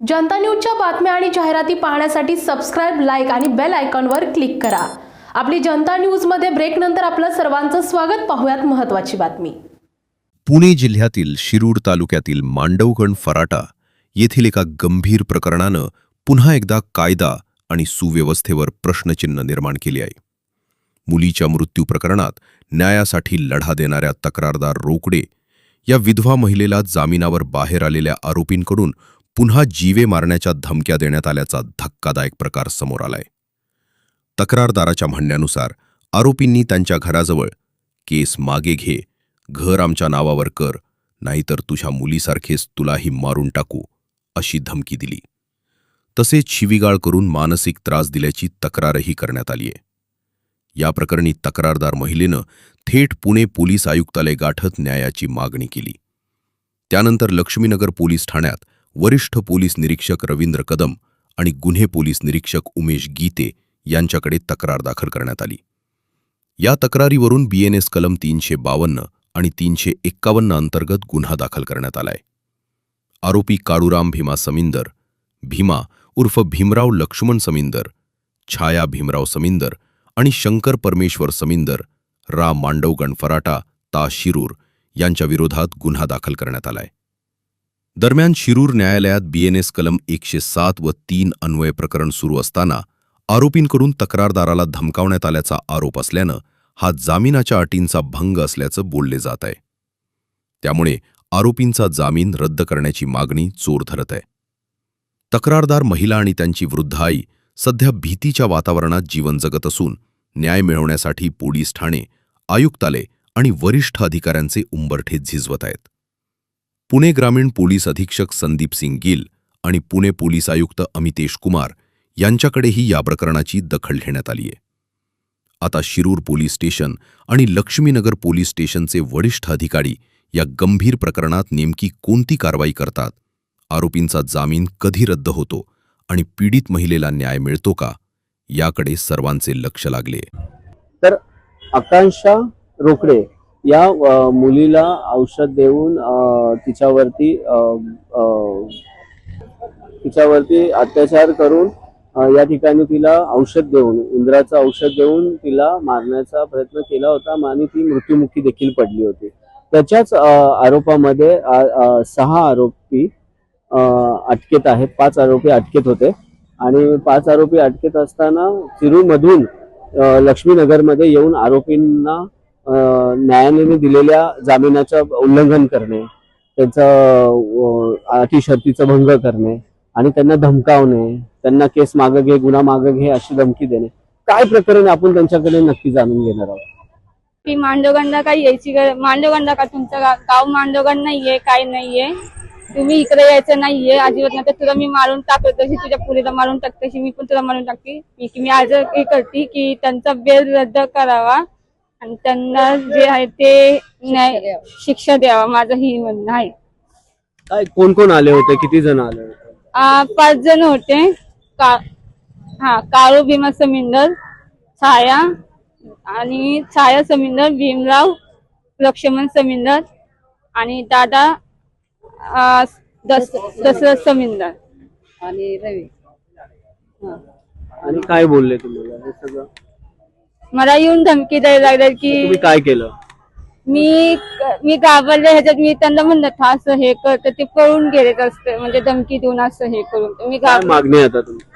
जनता न्यूजच्या बातम्या आणि जाहिराती पाहण्यासाठी सबस्क्राइब, लाईक आणि बेल आयकॉनवर क्लिक करा। आपली जनता न्यूजमध्ये ब्रेक नंतर आपलं सर्वांचं स्वागत। पाहूयात महत्त्वाची बातमी। पुणे जिल्ह्यातील शिरूर तालुक्यातील मांडवगण फराटा येथील एका गंभीर प्रकरणानं पुन्हा एकदा कायदा आणि सुव्यवस्थेवर प्रश्नचिन्ह निर्माण केले आहे। मुलीच्या मृत्यू प्रकरणात न्यायासाठी लढा देणाऱ्या तक्रारदार रोकडे या विधवा महिलेला जामिनावर बाहेर आलेल्या आरोपींकडून पुन्हा जीवे मारण्याच्या धमक्या देण्यात आल्याचा धक्कादायक प्रकार समोर आलाय। तक्रारदाराच्या म्हणण्यानुसार आरोपींनी त्यांच्या घराजवळ केस मागे घे, घर आमच्या नावावर कर, नाहीतर तुझ्या मुलीसारखेच तुलाही मारून टाकू अशी धमकी दिली। तसेच शिवीगाळ करून मानसिक त्रास दिल्याची तक्रारही करण्यात आली आहे। या प्रकरणी तक्रारदार महिलेनं थेट पुणे पोलीस आयुक्तालय गाठत न्यायाची मागणी केली। त्यानंतर लक्ष्मीनगर पोलीस ठाण्यात वरिष्ठ पोलीस निरीक्षक रवींद्र कदम आणि गुन्हे पोलीस निरीक्षक उमेश गीते यांच्याकडे तक्रार दाखल करण्यात आली। या तक्रारीवरून BNS कलम 352 आणि 351 अंतर्गत गुन्हा दाखल करण्यात आलाय। आरोपी काळूराम भीमा समिंदर, भीमा उर्फ भीमराव लक्ष्मण समिंदर, छाया भीमराव समिंदर आणि शंकर परमेश्वर समिंदर रा मांडवगण फराटा ता शिरूर यांच्या विरोधात गुन्हा दाखल करण्यात आलाय। दरम्यान शिरूर न्यायालयात BNS कलम 107 व 3 अन्वय प्रकरण सुरू असताना आरोपींकडून तक्रारदाराला धमकावण्यात आल्याचा आरोप असल्यानं हा जामिनाच्या अटींचा भंग असल्याचं बोलले जात आहे। त्यामुळे आरोपींचा जामीन रद्द करण्याची मागणी जोर धरत आहे। तक्रारदार महिला आणि त्यांची वृद्ध आई सध्या भीतीच्या वातावरणात जीवन जगत असून न्याय मिळवण्यासाठी पोलीस ठाणे, आयुक्तालय आणि वरिष्ठ अधिकाऱ्यांचे उंबरठे झिजवत आहेत। पुणे ग्रामीण पोलीस अधीक्षक संदीप सिंग गिल आणि पुणे पोलीस आयुक्त अमितेश कुमार यांच्याकडेही या प्रकरणाची दखल घेण्यात आली आहे। आता शिरूर पोलीस स्टेशन आणि लक्ष्मीनगर पोलीस स्टेशनचे वरिष्ठ अधिकारी या गंभीर प्रकरणात नेमकी कोणती कारवाई करतात, आरोपींचा जामीन कधी रद्द होतो आणि पीडित महिलेला न्याय मिळतो का, याकडे सर्वांचे लक्ष लागले। तर आकांक्षा रोकडे या मुलीला औषध देऊन तिच्यावरती अत्याचार करून या ठिकाणी तिला औषध देऊन, उंदराचं औषध देऊन तिला मारण्याचा प्रयत्न केला होता आणि ती मृत्युमुखी देखील पडली होती। त्याच्याच आरोपामध्ये 6 आरोपी अटकेत आहेत। 5 आरोपी अटकेत होते आणि 5 आरोपी अटकेत असताना शिरूरमधून लक्ष्मीनगरमध्ये येऊन आरोपींना न्यायालयाने दिलेल्या जामिनाचं उल्लंघन करणे, त्यांचं अटी शर्तीचा भंग करणे आणि त्यांना धमकावणे, त्यांना केस मागे घे, गुन्हा मागे घे अशी धमकी देणे। काय प्रकरण आपण त्यांच्याकडे नक्की जाणून घेणार आहोत। ती मांडवगणला काही यायची, मांडवगणला का तुमचं गाव मांडवगण नाहीये, काय नाहीये, तुम्ही इकडे यायचं नाहीये अजिबात, नाही तर तुला मी मारून टाकतो, तशी तुझ्या पुरीला मारून टाकते, तशी मी पण तुला मारून टाकते। मी आज हे करते की त्यांचा बेल रद्द करावा आणि त्यांना जे आहे ते न्याय शिक्षा द्यावा, माझं ही म्हणणं आहे। काय कोण कोण आले होते, किती जण आले होते? 5 जण होते। काळू भीमा समिंदर, छाया समिंदर, भीमराव लक्ष्मण समिंदर आणि दादा दशरथ समिंदर आणि रवी। आणि काय बोलले तुम्हाला हे सगळं? मला येऊन धमकी द्यायला लागले की तुम्ही काय केलं? मी घाबरले, ह्याच्यात मी त्यांना म्हणलं असं हे करत, ते पळून गेले असते, म्हणजे धमकी देऊन असं हे करून मी मागणी आता तुम्ही?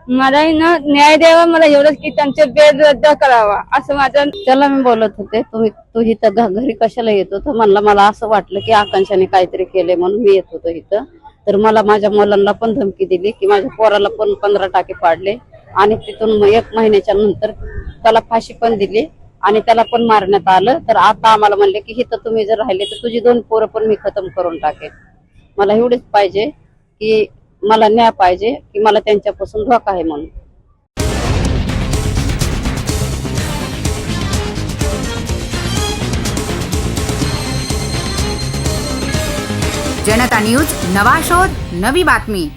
मला ना न्याय द्यावा, मला एवढंच की त्यांचे बेल रद्द करावा असं माझं। त्याला मी बोलत होते, तू इथं घरी कशाला येतो, तर मला असं वाटलं की आकांक्षाने काहीतरी केलंय म्हणून मी येत होतो इथं। तर मला माझ्या मुलांना पण धमकी दिली की माझ्या पोराला पण 15 टाके पाडले आणि तिथून 1 महिन्याच्या नंतर त्याला फाशी पण दिली आणि त्याला पण मारण्यात आलं। तर आता आम्हाला म्हणले की इथं तुम्ही जर राहिले तर तुझी 2 पोरं पण मी खतम करून टाकेन। मला एवढेच पाहिजे की मला न्याय पाहिजे, की मला त्यांच्यापासून धोका आहे म्हणून। जनता न्यूज, नवा शोध, नवी बातमी।